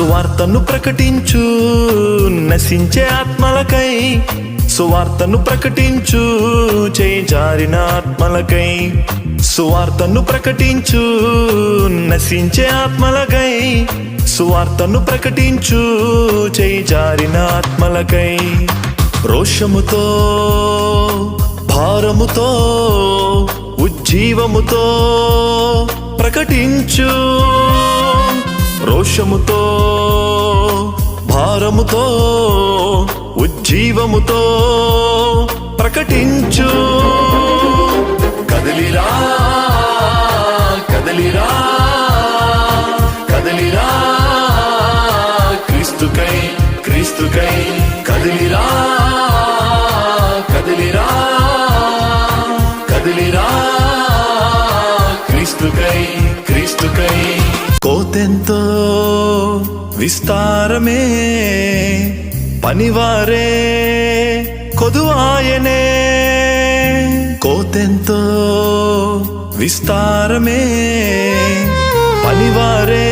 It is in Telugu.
సువార్తను ప్రకటించు నశించే ఆత్మలకై, సువార్తను ప్రకటించు చేయి జారిన ఆత్మలకై, సువార్తను ప్రకటించు నశించే ఆత్మలకై, సువార్తను ప్రకటించు చేయి జారిన ఆత్మలకై. రోషముతో భారముతో ఉజ్జీవముతో ప్రకటించు, రోషముతో భారముతో ఉజ్జీవముతో ప్రకటించు. కదలిరా కదలిరా కదలిరా క్రీస్తుకై క్రీస్తుకై, కదలిరా కదలిరా కదలిరా క్రీస్తుకై క్రీస్తుకై. కోతెంతో విస్తారమే పనివారే కొదువాయనే, కోతెంతో విస్తారమే పనివారే